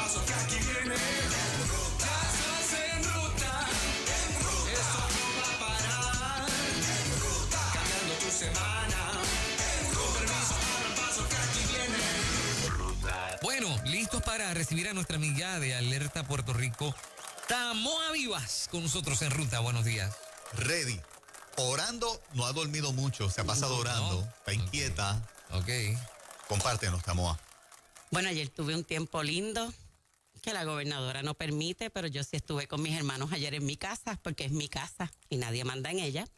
paso que aquí viene. Ya estás en ruta. Esto no va a parar. Cambiando tu semana. Con permiso, abran paso que aquí viene. Bueno, listos para recibir a nuestra amiga de Alerta Puerto Rico, Tamoa Vivas, con nosotros en ruta. Buenos días. Ready. Orando, no ha dormido mucho, se ha pasado orando, está inquieta. Ok. Compártenos, Tamoa. Bueno, ayer tuve un tiempo lindo que la gobernadora no permite, pero yo sí estuve con mis hermanos ayer en mi casa, porque es mi casa y nadie manda en ella.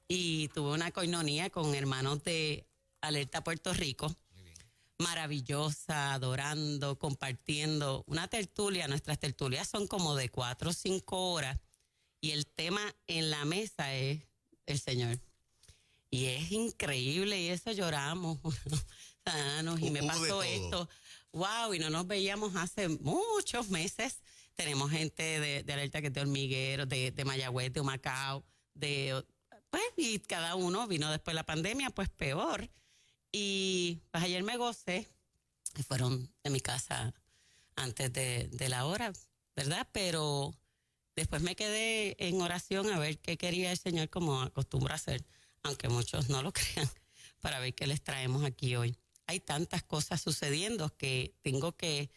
Y tuve una coinonía con hermanos de Alerta Puerto Rico. Maravillosa, adorando, compartiendo. Una tertulia, nuestras tertulias son como de 4 o 5 horas. Y el tema en la mesa es el Señor. Y es increíble, y eso lloramos. Y me pasó esto. Wow, y no nos veíamos hace muchos meses. Tenemos gente de Alerta que es de Hormiguero, de Mayagüez, de Humacao, pues, y cada uno vino después de la pandemia, pues peor. Y pues ayer me gocé, y fueron de mi casa antes de la hora, ¿verdad? Pero después me quedé en oración a ver qué quería el Señor, como acostumbro a hacer, aunque muchos no lo crean, para ver qué les traemos aquí hoy. Hay tantas cosas sucediendo que tengo que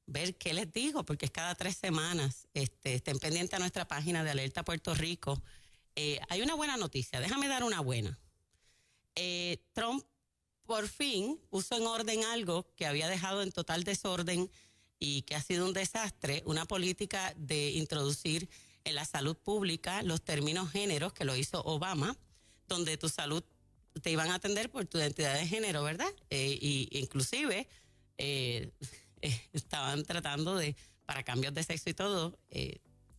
ver qué les digo, porque es cada 3 semanas. Estén pendientes a nuestra página de Alerta Puerto Rico. Hay una buena noticia, déjame dar una buena. Trump por fin puso en orden algo que había dejado en total desorden y que ha sido un desastre, una política de introducir en la salud pública los términos géneros, que lo hizo Obama, donde tu salud te iban a atender por tu identidad de género, ¿verdad? Y inclusive estaban tratando para cambios de sexo y todo,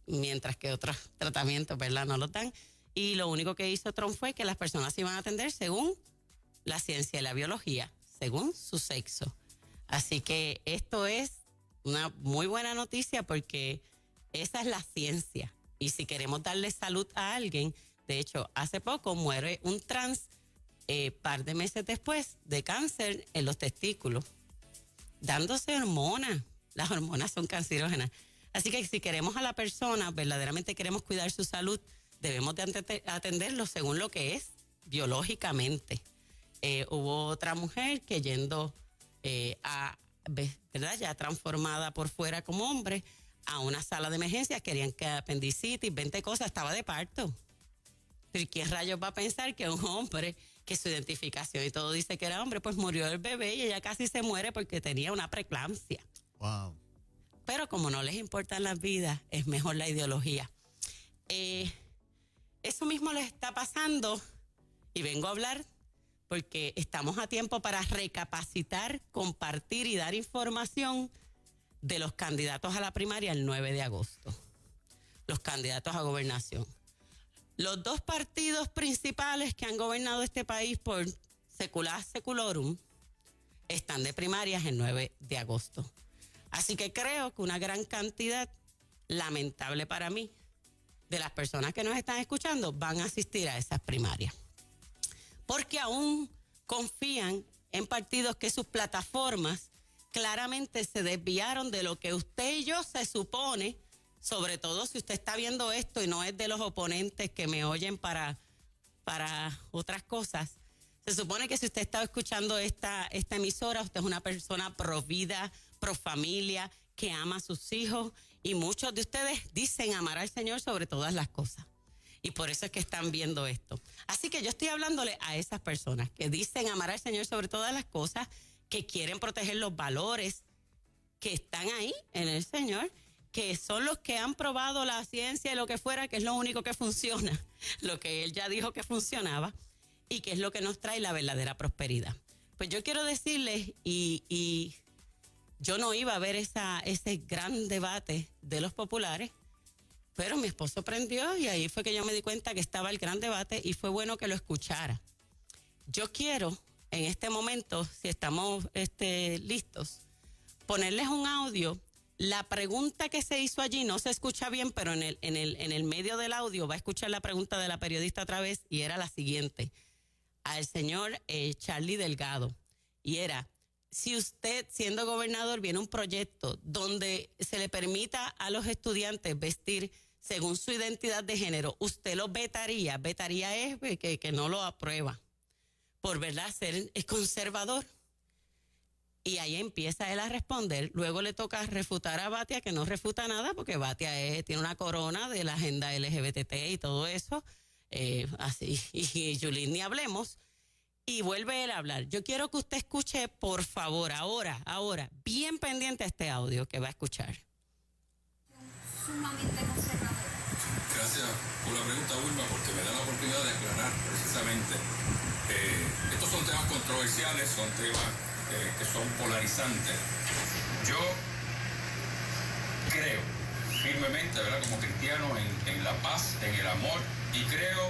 mientras que otros tratamientos, ¿verdad?, no los dan. Y lo único que hizo Trump fue que las personas se iban a atender según la ciencia y la biología, según su sexo. Así que esto es una muy buena noticia, porque esa es la ciencia. Y si queremos darle salud a alguien, de hecho, hace poco muere un trans, par de meses después, de cáncer en los testículos, dándose hormonas. Las hormonas son cancerógenas. Así que si queremos a la persona, verdaderamente queremos cuidar su salud, debemos de atenderlo según lo que es biológicamente. Hubo otra mujer que yendo ¿verdad?, ya transformada por fuera como hombre, a una sala de emergencias, querían que apendicitis, 20 cosas, estaba de parto. ¿Pero quién rayos va a pensar que un hombre, que su identificación y todo dice que era hombre, pues murió el bebé y ella casi se muere porque tenía una preeclampsia? Wow. Pero como no les importan las vidas, es mejor la ideología. Eso mismo les está pasando, y vengo a hablar porque estamos a tiempo para recapacitar, compartir y dar información de los candidatos a la primaria el 9 de agosto. Los candidatos a gobernación. Los 2 partidos principales que han gobernado este país por secular seculorum están de primarias el 9 de agosto. Así que creo que una gran cantidad, lamentable para mí, de las personas que nos están escuchando van a asistir a esas primarias. Porque aún confían en partidos que sus plataformas claramente se desviaron de lo que usted y yo se supone, sobre todo si usted está viendo esto y no es de los oponentes que me oyen para otras cosas. Se supone que si usted está escuchando esta emisora, usted es una persona pro vida, pro familia, que ama a sus hijos, y muchos de ustedes dicen amar al Señor sobre todas las cosas. Y por eso es que están viendo esto. Así que yo estoy hablándole a esas personas que dicen amar al Señor sobre todas las cosas, que quieren proteger los valores que están ahí en el Señor, que son los que han probado la ciencia y lo que fuera, que es lo único que funciona, lo que Él ya dijo que funcionaba, y que es lo que nos trae la verdadera prosperidad. Pues yo quiero decirles, y yo no iba a ver ese gran debate de los populares, pero mi esposo prendió y ahí fue que yo me di cuenta que estaba el gran debate y fue bueno que lo escuchara. Yo quiero en este momento, si estamos listos, ponerles un audio. La pregunta que se hizo allí no se escucha bien, pero en el medio del audio va a escuchar la pregunta de la periodista otra vez, y era la siguiente, al señor Charlie Delgado, y era: si usted, siendo gobernador, viene un proyecto donde se le permita a los estudiantes vestir según su identidad de género, usted lo vetaría. Vetaría es que no lo aprueba por, ¿verdad?, ser conservador. Y ahí empieza él a responder. Luego le toca refutar a Batia, que no refuta nada, porque Batia tiene una corona de la agenda LGBT y todo eso. Así, y Yulín ni hablemos. Y vuelve él a hablar. Yo quiero que usted escuche, por favor, ahora, bien pendiente a este audio que va a escuchar. Sumamente conservadora. Gracias por la pregunta, Wilma, porque me da la oportunidad de aclarar precisamente. Estos son temas controversiales, son temas que son polarizantes. Yo creo firmemente, ¿verdad?, como cristiano, en la paz, en el amor, y creo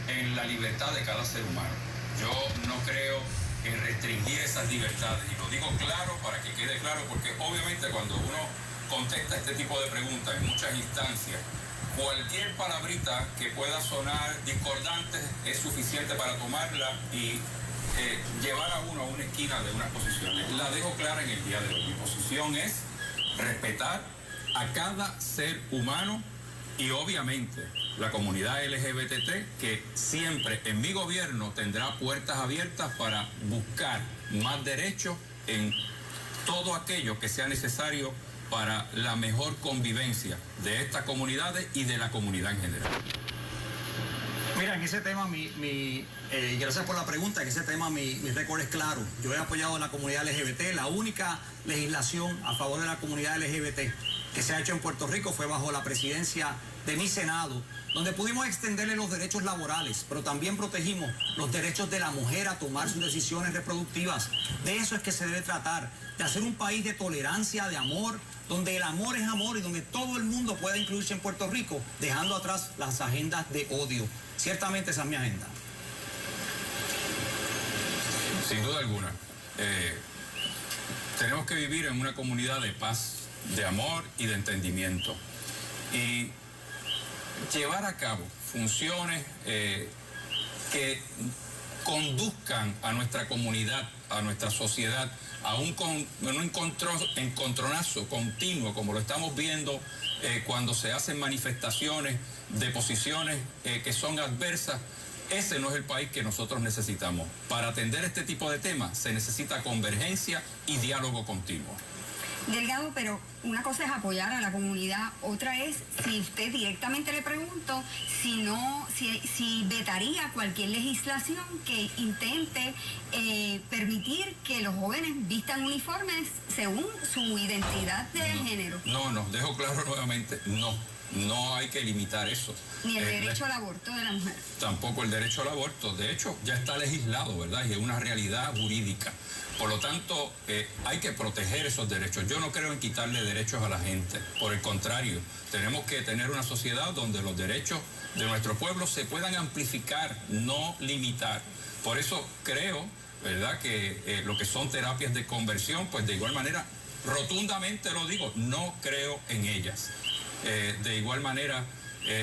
en la libertad de cada ser humano. Yo no creo en restringir esas libertades, y lo digo claro para que quede claro, porque obviamente cuando uno contesta este tipo de preguntas en muchas instancias, cualquier palabrita que pueda sonar discordante es suficiente para tomarla y llevar a uno a una esquina de unas posiciones. La dejo clara en el día de hoy. Mi posición es respetar a cada ser humano y obviamente la comunidad LGBT, que siempre en mi gobierno tendrá puertas abiertas para buscar más derechos en todo aquello que sea necesario para la mejor convivencia de estas comunidades y de la comunidad en general. Mira, en ese tema, gracias por la pregunta, en ese tema mi récord es claro. Yo he apoyado a la comunidad LGBT. La única legislación a favor de la comunidad LGBT que se ha hecho en Puerto Rico fue bajo la presidencia de mi Senado, donde pudimos extenderle los derechos laborales, pero también protegimos los derechos de la mujer a tomar sus decisiones reproductivas. De eso es que se debe tratar, de hacer un país de tolerancia, de amor, donde el amor es amor y donde todo el mundo pueda incluirse en Puerto Rico, dejando atrás las agendas de odio. Ciertamente esa es mi agenda. Sin duda alguna. Tenemos que vivir en una comunidad de paz, de amor y de entendimiento. Y llevar a cabo funciones que conduzcan a nuestra comunidad, a nuestra sociedad, a un encontronazo continuo, como lo estamos viendo cuando se hacen manifestaciones de posiciones que son adversas. Ese no es el país que nosotros necesitamos. Para atender este tipo de temas se necesita convergencia y diálogo continuo. Delgado, pero una cosa es apoyar a la comunidad, otra es, si usted directamente le pregunto, si vetaría cualquier legislación que intente permitir que los jóvenes vistan uniformes según su identidad de género. No, dejo claro nuevamente, no hay que limitar eso. Ni el derecho al aborto de la mujer. Tampoco el derecho al aborto. De hecho, ya está legislado, ¿verdad? Y es una realidad jurídica. Por lo tanto, hay que proteger esos derechos. Yo no creo en quitarle derechos a la gente. Por el contrario, tenemos que tener una sociedad donde los derechos de nuestro pueblo se puedan amplificar, no limitar. Por eso creo, ¿verdad?, que lo que son terapias de conversión, pues de igual manera, rotundamente lo digo, no creo en ellas. De igual manera,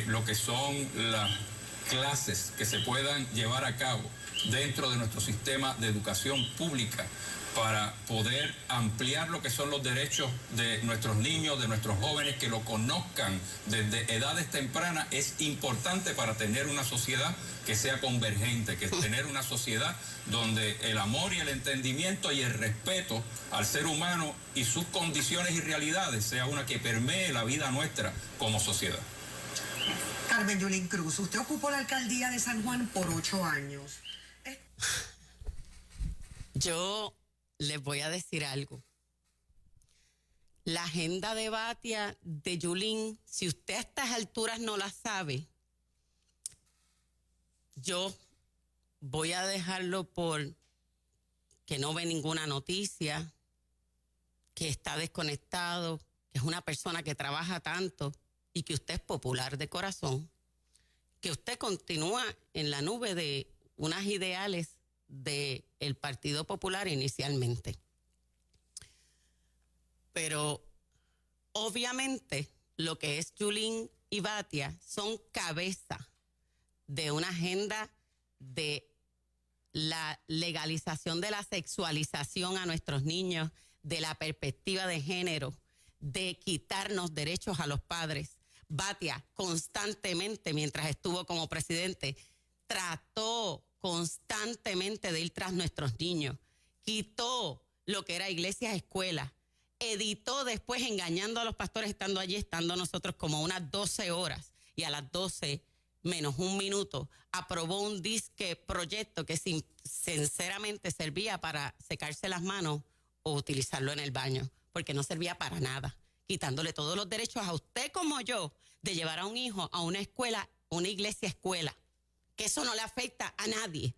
lo que son las clases que se puedan llevar a cabo dentro de nuestro sistema de educación pública para poder ampliar lo que son los derechos de nuestros niños, de nuestros jóvenes, que lo conozcan desde edades tempranas, es importante para tener una sociedad que sea convergente, que tener una sociedad donde el amor y el entendimiento y el respeto al ser humano y sus condiciones y realidades sea una que permee la vida nuestra como sociedad. Carmen Yulín Cruz, usted ocupó la alcaldía de San Juan por 8 años. Yo les voy a decir algo. La agenda de Batia, de Yulín, si usted a estas alturas no la sabe, yo voy a dejarlo por que no ve ninguna noticia, que está desconectado, que es una persona que trabaja tanto y que usted es popular de corazón, que usted continúa en la nube de unas ideales del Partido Popular inicialmente. Pero obviamente lo que es Yulín y Batia son cabeza de una agenda de la legalización de la sexualización a nuestros niños, de la perspectiva de género, de quitarnos derechos a los padres. Batia constantemente, mientras estuvo como presidente, trató constantemente de ir tras nuestros niños. Quitó lo que era iglesias, escuelas. Editó después engañando a los pastores estando allí, estando nosotros como unas 12 horas. Y a las 12 menos un minuto aprobó un disque proyecto que sinceramente servía para secarse las manos o utilizarlo en el baño, porque no servía para nada, quitándole todos los derechos a usted como yo de llevar a un hijo a una escuela, una iglesia escuela, que eso no le afecta a nadie,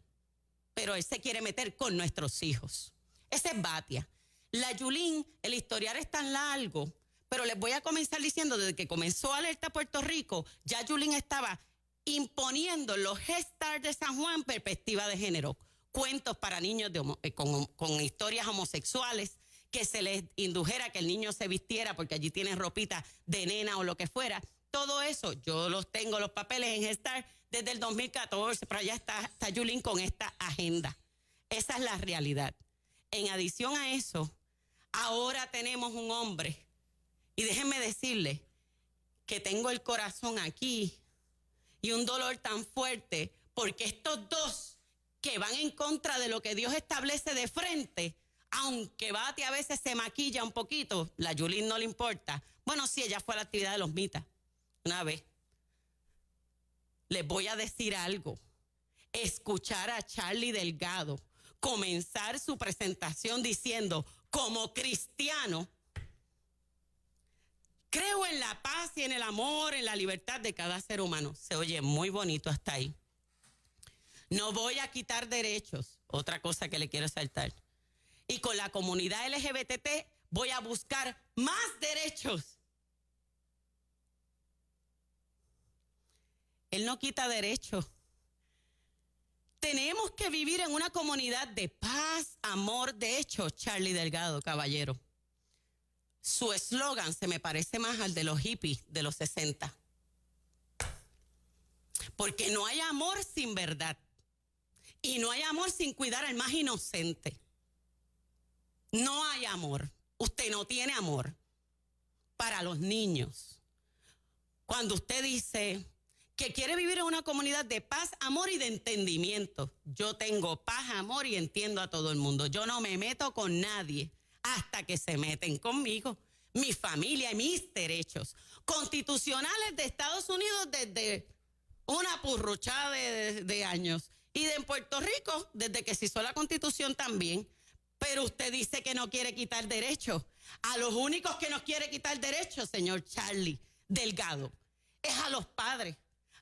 pero él se quiere meter con nuestros hijos. Ese es Batia. La Yulín, el historial es tan largo, pero les voy a comenzar diciendo, desde que comenzó Alerta Puerto Rico, ya Yulín estaba imponiendo los Head Start de San Juan perspectiva de género, cuentos para niños con historias homosexuales, que se les indujera que el niño se vistiera porque allí tienen ropita de nena o lo que fuera. Todo eso, yo los tengo, los papeles en Head Start desde el 2014, pero allá está Yulín con esta agenda. Esa es la realidad. En adición a eso, ahora tenemos un hombre, y déjenme decirle que tengo el corazón aquí y un dolor tan fuerte, porque estos dos que van en contra de lo que Dios establece de frente, aunque Batia a veces se maquilla un poquito, la Yulín no le importa. Bueno, sí, ella fue a la actividad de los mitas una vez. Les voy a decir algo. Escuchar a Charlie Delgado comenzar su presentación diciendo, como cristiano, creo en la paz y en el amor, en la libertad de cada ser humano. Se oye muy bonito hasta ahí. No voy a quitar derechos, otra cosa que le quiero saltar. Y con la comunidad LGBT voy a buscar más derechos. Él no quita derechos. Tenemos que vivir en una comunidad de paz, amor. De hecho, Charlie Delgado, caballero, su eslogan se me parece más al de los hippies de los 60. Porque no hay amor sin verdad. Y no hay amor sin cuidar al más inocente. No hay amor. Usted no tiene amor para los niños. Cuando usted dice que quiere vivir en una comunidad de paz, amor y de entendimiento. Yo tengo paz, amor y entiendo a todo el mundo. Yo no me meto con nadie hasta que se meten conmigo, mi familia y mis derechos constitucionales de Estados Unidos desde una purruchada de años. Y en Puerto Rico, desde que se hizo la Constitución también. Pero usted dice que no quiere quitar derechos. A los únicos que nos quiere quitar derechos, señor Charlie Delgado, es a los padres,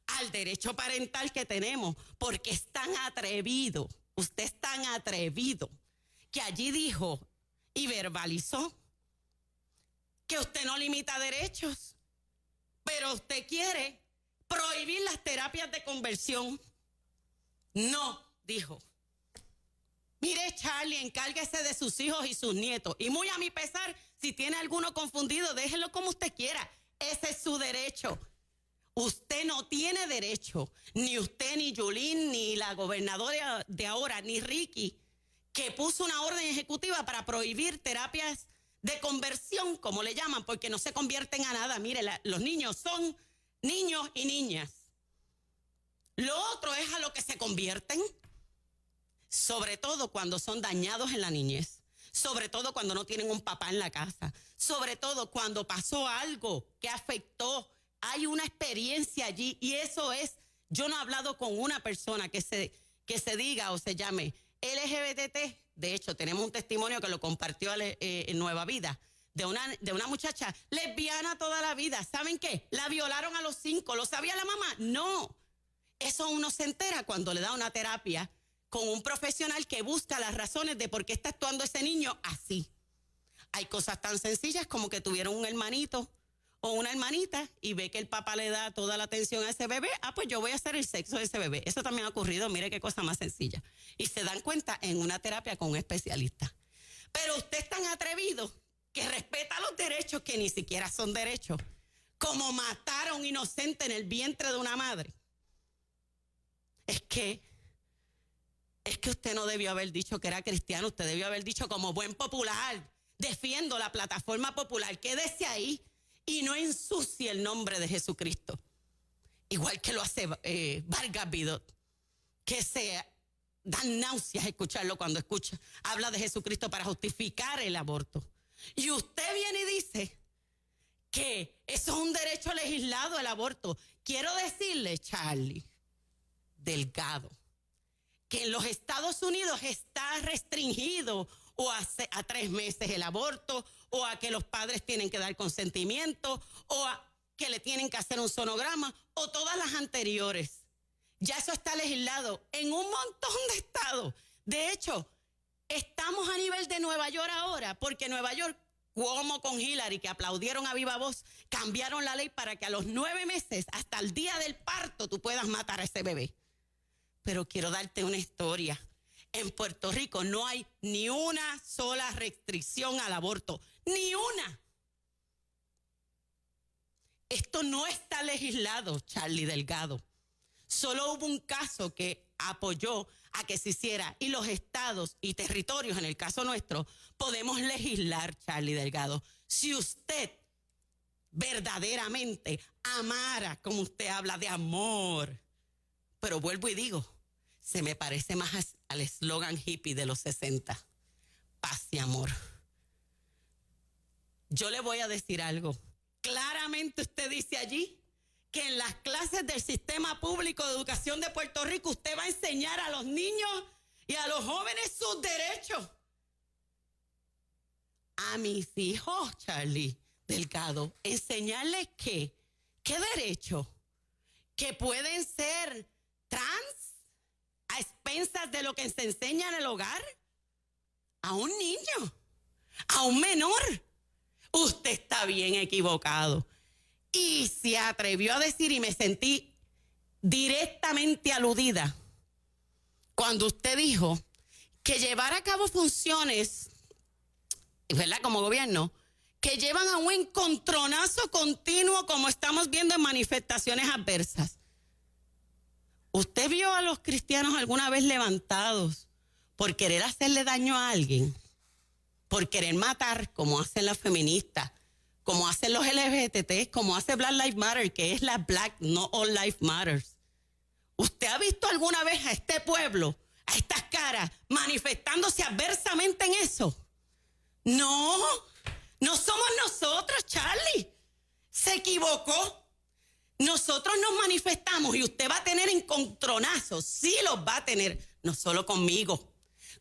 al derecho parental que tenemos, porque es tan atrevido, usted es tan atrevido, que allí dijo y verbalizó que usted no limita derechos, pero usted quiere prohibir las terapias de conversión. No, dijo. Mire, Charlie, encárguese de sus hijos y sus nietos. Y muy a mi pesar, si tiene alguno confundido, déjelo como usted quiera. Ese es su derecho. Usted no tiene derecho, ni usted, ni Yulín, ni la gobernadora de ahora, ni Ricky, que puso una orden ejecutiva para prohibir terapias de conversión, como le llaman, porque no se convierten a nada. Mire, los niños son niños y niñas. Lo otro es a lo que se convierten, sobre todo cuando son dañados en la niñez, sobre todo cuando no tienen un papá en la casa, sobre todo cuando pasó algo que afectó. Hay una experiencia allí y eso es, yo no he hablado con una persona que se diga o se llame LGBT. De hecho, tenemos un testimonio que lo compartió en Nueva Vida de una muchacha lesbiana toda la vida. ¿Saben qué? La violaron a los 5. ¿Lo sabía la mamá? No. Eso uno se entera cuando le da una terapia con un profesional que busca las razones de por qué está actuando ese niño así. Hay cosas tan sencillas como que tuvieron un hermanito o una hermanita y ve que el papá le da toda la atención a ese bebé. Pues yo voy a hacer el sexo de ese bebé. Eso también ha ocurrido, mire qué cosa más sencilla. Y se dan cuenta en una terapia con un especialista. Pero usted es tan atrevido que respeta los derechos que ni siquiera son derechos, como matar a un inocente en el vientre de una madre. Es que Es que usted no debió haber dicho que era cristiano, usted debió haber dicho como buen popular, defiendo la plataforma popular, quédese ahí y no ensucie el nombre de Jesucristo. Igual que lo hace Vargas Vidot, que se dan náuseas escucharlo cuando habla de Jesucristo para justificar el aborto. Y usted viene y dice que eso es un derecho legislado, el aborto. Quiero decirle, Charlie Delgado, que en los Estados Unidos está restringido o a 3 meses el aborto, o a que los padres tienen que dar consentimiento, o a que le tienen que hacer un sonograma, o todas las anteriores. Ya eso está legislado en un montón de estados. De hecho, estamos a nivel de Nueva York ahora, porque Nueva York, como con Hillary, que aplaudieron a viva voz, cambiaron la ley para que a los 9 meses, hasta el día del parto, tú puedas matar a ese bebé. Pero quiero darte una historia. En Puerto Rico no hay ni una sola restricción al aborto, ni una. Esto no está legislado, Charlie Delgado. Solo hubo un caso que apoyó a que se hiciera, y los estados y territorios, en el caso nuestro, podemos legislar, Charlie Delgado. Si usted verdaderamente amara, como usted habla de amor, pero vuelvo y digo, se me parece más al eslogan hippie de los 60, paz y amor. Yo le voy a decir algo. Claramente usted dice allí que en las clases del Sistema Público de Educación de Puerto Rico usted va a enseñar a los niños y a los jóvenes sus derechos. A mis hijos, Charlie Delgado, enseñarles ¿qué derecho? Que pueden ser trans a expensas de lo que se enseña en el hogar. A un niño, a un menor. Usted está bien equivocado. Y se atrevió a decir, y me sentí directamente aludida, cuando usted dijo que llevar a cabo funciones, ¿verdad?, como gobierno, que llevan a un encontronazo continuo, como estamos viendo en manifestaciones adversas. ¿Usted vio a los cristianos alguna vez levantados por querer hacerle daño a alguien? Por querer matar, como hacen las feministas, como hacen los LGBT, como hace Black Lives Matter, que es la Black, no All Life Matters. ¿Usted ha visto alguna vez a este pueblo, a estas caras, manifestándose adversamente en eso? No, no somos nosotros, Charlie. Se equivocó. Nosotros nos manifestamos y usted va a tener encontronazos, sí los va a tener, no solo conmigo,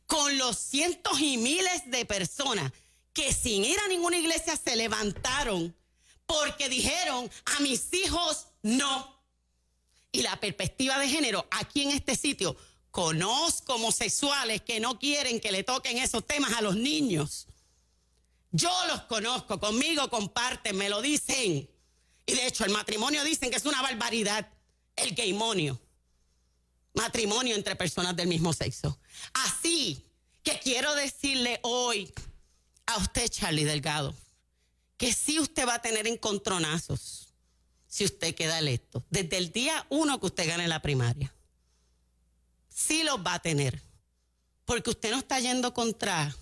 con los cientos y miles de personas que sin ir a ninguna iglesia se levantaron porque dijeron a mis hijos no. Y la perspectiva de género aquí en este sitio, conozco homosexuales que no quieren que le toquen esos temas a los niños. Yo los conozco, conmigo comparten, me lo dicen. Y de hecho el matrimonio dicen que es una barbaridad, el gaymonio. Matrimonio entre personas del mismo sexo. Así que quiero decirle hoy a usted, Charlie Delgado, que sí usted va a tener encontronazos si usted queda electo. Desde el día 1 que usted gane la primaria. Sí los va a tener. Porque usted no está yendo contra...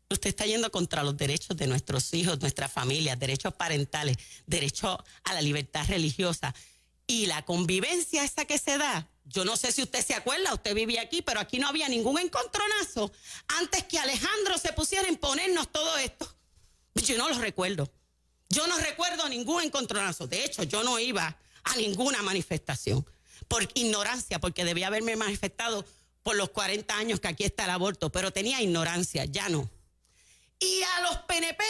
Usted está yendo contra los derechos de nuestros hijos, nuestras familias, derechos parentales, derecho a la libertad religiosa. Y la convivencia esa que se da, yo no sé si usted se acuerda, usted vivía aquí, pero aquí no había ningún encontronazo antes que Alejandro se pusiera a imponernos todo esto. Yo no lo recuerdo. Yo no recuerdo ningún encontronazo. De hecho, yo no iba a ninguna manifestación por ignorancia, porque debía haberme manifestado por los 40 años que aquí está el aborto, pero tenía ignorancia, ya no. Y a los PNP,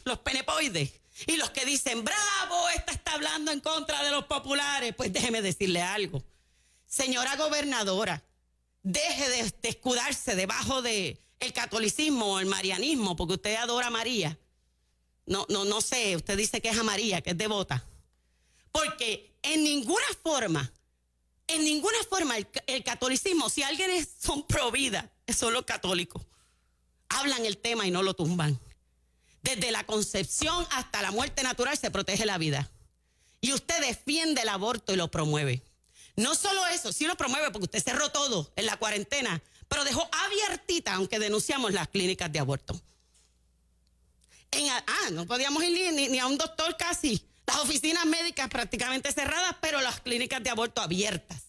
los penepoides, y los que dicen, bravo, esta está hablando en contra de los populares, pues déjeme decirle algo. Señora gobernadora, deje de escudarse debajo del catolicismo o el marianismo, porque usted adora a María. No sé, usted dice que es a María, que es devota. Porque en ninguna forma el catolicismo, si alguien son pro vida, son los católicos. Hablan el tema y no lo tumban. Desde la concepción hasta la muerte natural se protege la vida. Y usted defiende el aborto y lo promueve. No solo eso, sí lo promueve porque usted cerró todo en la cuarentena, pero dejó abiertita, aunque denunciamos las clínicas de aborto. No podíamos ir ni a un doctor casi. Las oficinas médicas prácticamente cerradas, pero las clínicas de aborto abiertas.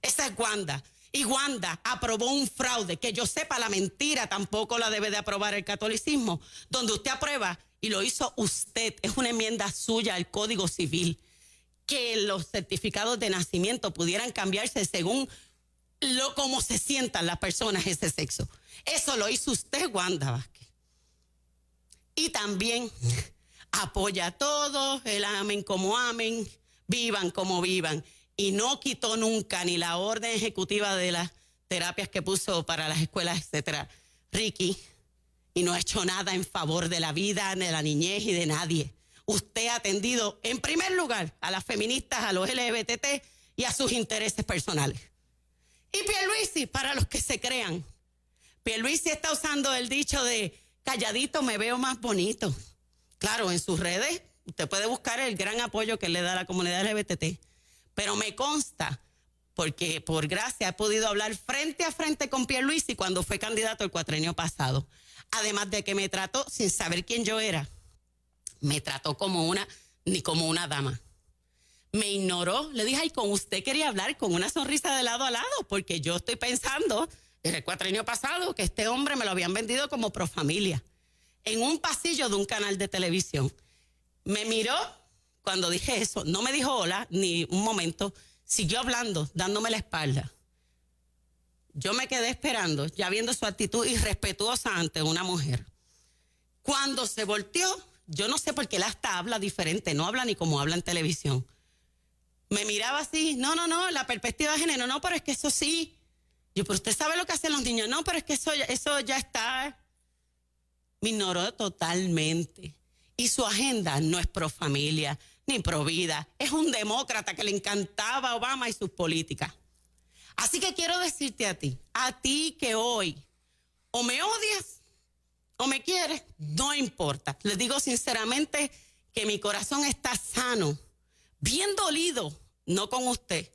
Esa es Wanda. Y Wanda aprobó un fraude, que yo sepa, la mentira tampoco la debe de aprobar el catolicismo, donde usted aprueba, y lo hizo usted, es una enmienda suya al Código Civil, que los certificados de nacimiento pudieran cambiarse según cómo se sientan las personas ese sexo. Eso lo hizo usted, Wanda Vázquez. Y también apoya a todos, el amen como amen, vivan como vivan. Y no quitó nunca ni la orden ejecutiva de las terapias que puso para las escuelas, etcétera, Ricky, y no ha hecho nada en favor de la vida, de la niñez y de nadie. Usted ha atendido, en primer lugar, a las feministas, a los LGBT y a sus intereses personales. Y Pierluisi, para los que se crean, Pierluisi está usando el dicho de calladito me veo más bonito. Claro, en sus redes usted puede buscar el gran apoyo que le da a la comunidad LGBT, pero me consta, porque por gracia he podido hablar frente a frente con Pierluisi cuando fue candidato el cuatrenio pasado. Además de que me trató, sin saber quién yo era, me trató como una dama. Me ignoró, le dije, ay, con usted quería hablar con una sonrisa de lado a lado, porque yo estoy pensando, en el cuatrenio pasado, que este hombre me lo habían vendido como profamilia, en un pasillo de un canal de televisión. Me miró cuando dije eso, no me dijo hola, ni un momento, siguió hablando, dándome la espalda. Yo me quedé esperando, ya viendo su actitud irrespetuosa ante una mujer. Cuando se volteó, yo no sé por qué él hasta habla diferente, no habla ni como habla en televisión. Me miraba así, no, la perspectiva de género, no, pero es que eso sí. Yo, pero usted sabe lo que hacen los niños, no, pero es que eso ya está. Me ignoró totalmente. Y su agenda no es pro familia, ni pro vida. Es un demócrata que le encantaba a Obama y sus políticas. Así que quiero decirte a ti que hoy o me odias o me quieres, no importa. Les digo sinceramente que mi corazón está sano, bien dolido, no con usted,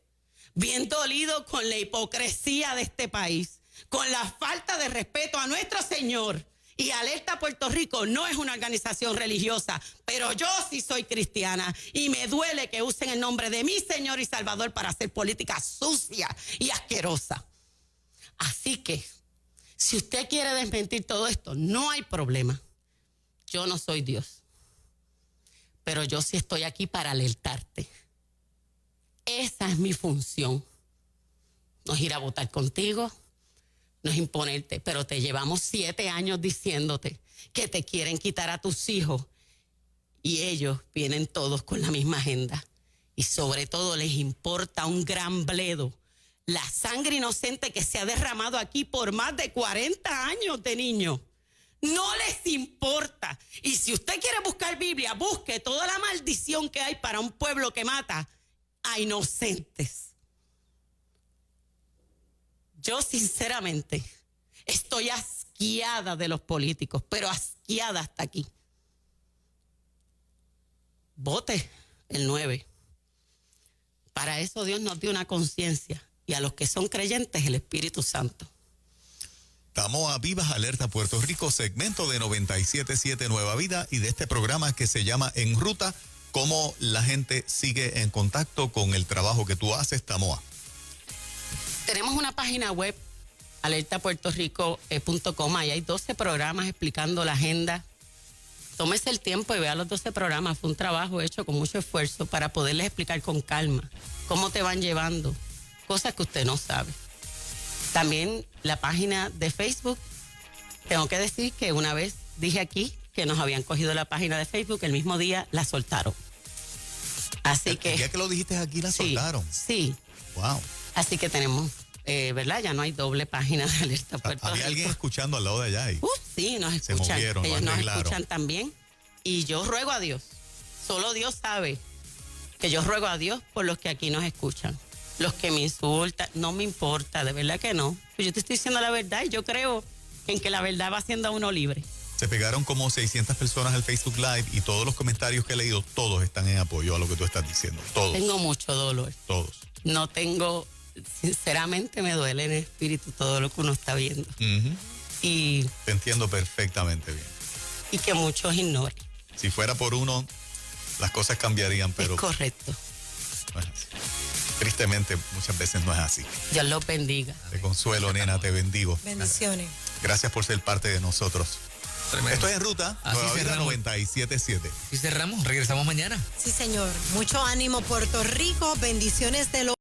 bien dolido con la hipocresía de este país, con la falta de respeto a nuestro Señor. Y Alerta Puerto Rico no es una organización religiosa, pero yo sí soy cristiana y me duele que usen el nombre de mi Señor y Salvador para hacer política sucia y asquerosa. Así que, si usted quiere desmentir todo esto, no hay problema. Yo no soy Dios, pero yo sí estoy aquí para alertarte. Esa es mi función. No es ir a votar contigo, no es imponerte, pero te llevamos 7 años diciéndote que te quieren quitar a tus hijos y ellos vienen todos con la misma agenda y sobre todo les importa un gran bledo la sangre inocente que se ha derramado aquí por más de 40 años de niños. No les importa. Y si usted quiere buscar Biblia, busque toda la maldición que hay para un pueblo que mata a inocentes. Yo sinceramente estoy asqueada de los políticos, pero asqueada hasta aquí. Vote el 9. Para eso Dios nos dio una conciencia y a los que son creyentes el Espíritu Santo. Estamos a Vivas Alerta Puerto Rico, segmento de 97.7 Nueva Vida y de este programa que se llama En Ruta, cómo la gente sigue en contacto con el trabajo que tú haces, Tamoa. Tenemos una página web, alertapuertorico.com, ahí hay 12 programas explicando la agenda. Tómese el tiempo y vea los 12 programas, fue un trabajo hecho con mucho esfuerzo para poderles explicar con calma cómo te van llevando, cosas que usted no sabe. También la página de Facebook, tengo que decir que una vez dije aquí que nos habían cogido la página de Facebook, el mismo día la soltaron. Así que... Ya que lo dijiste aquí, la soltaron. Sí. Wow. Así que tenemos, ¿verdad? Ya no hay doble página de Alerta Puerto Rico. Había alguien escuchando al lado de allá. Sí, nos escuchan. Se movieron, ellos nos arreglaron. escuchan también. Y yo ruego a Dios, solo Dios sabe que yo ruego a Dios por los que aquí nos escuchan. Los que me insultan, no me importa, de verdad que no. Pues yo te estoy diciendo la verdad y yo creo en que la verdad va haciendo a uno libre. Se pegaron como 600 personas al Facebook Live y todos los comentarios que he leído, todos están en apoyo a lo que tú estás diciendo. Todos. Tengo mucho dolor. Todos. no tengo, sinceramente me duele en el espíritu todo lo que uno está viendo. Ujú. Y, Te entiendo perfectamente bien. y que muchos ignoren. Si fuera por uno, las cosas cambiarían, pero Es correcto. no es así. Tristemente, muchas veces no es así. Dios los bendiga. Te consuelo, nena, te bendigo. Bendiciones. Gracias por ser parte de nosotros. Tremendo. Esto es En Ruta, Así Nueva Vida cerramos. 97.7. Y cerramos, regresamos mañana. Sí, señor. Mucho ánimo, Puerto Rico. Bendiciones de los